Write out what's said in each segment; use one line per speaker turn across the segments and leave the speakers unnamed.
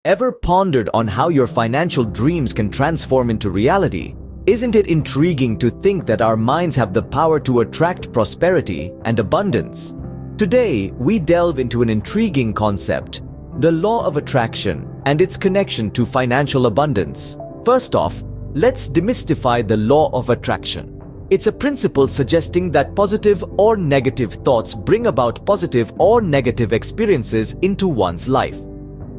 Ever pondered on how your financial dreams can transform into reality? Isn't it intriguing to think that our minds have the power to attract prosperity and abundance? Today, we delve into an intriguing concept, the law of attraction and its connection to financial abundance. First off, let's demystify the law of attraction. It's a principle suggesting that positive or negative thoughts bring about positive or negative experiences into one's life.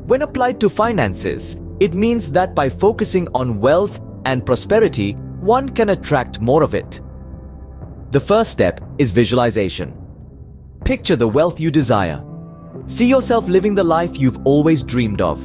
When applied to finances, it means that by focusing on wealth and prosperity, one can attract more of it. The first step is visualization. Picture the wealth you desire. See yourself living the life you've always dreamed of.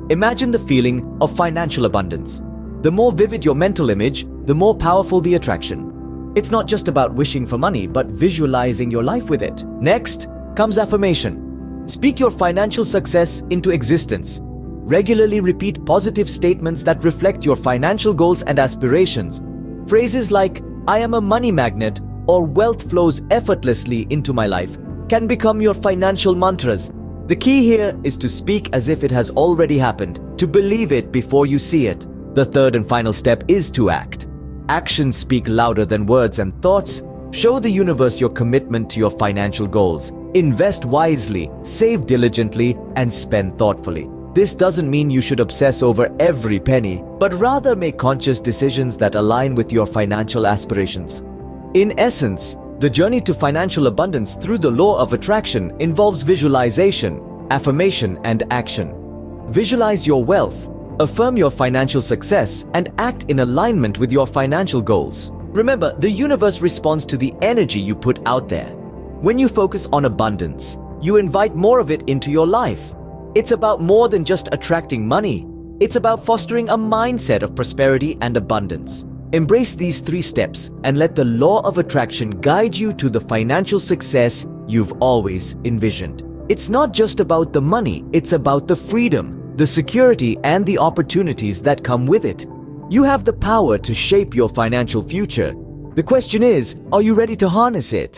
Imagine the feeling of financial abundance. The more vivid your mental image, the more powerful the attraction. It's not just about wishing for money, but visualizing your life with it. Next comes affirmation. Speak your financial success into existence. Regularly repeat positive statements that reflect your financial goals and aspirations. Phrases like, "I am a money magnet," or "wealth flows effortlessly into my life," can become your financial mantras. The key here is to speak as if it has already happened, to believe it before you see it. The third and final step is to act. Actions speak louder than words, and thoughts show the universe your commitment to your financial goals. Invest wisely, save diligently, and spend thoughtfully. This doesn't mean you should obsess over every penny, but rather make conscious decisions that align with your financial aspirations. In essence, the journey to financial abundance through the law of attraction involves visualization, affirmation, and action. Visualize your wealth, affirm your financial success, and act in alignment with your financial goals. Remember, the universe responds to the energy you put out there. When you focus on abundance, you invite more of it into your life. It's about more than just attracting money. It's about fostering a mindset of prosperity and abundance. Embrace these 3 steps and let the law of attraction guide you to the financial success you've always envisioned. It's not just about the money, it's about the freedom, the security, and the opportunities that come with it. You have the power to shape your financial future. The question is, are you ready to harness it?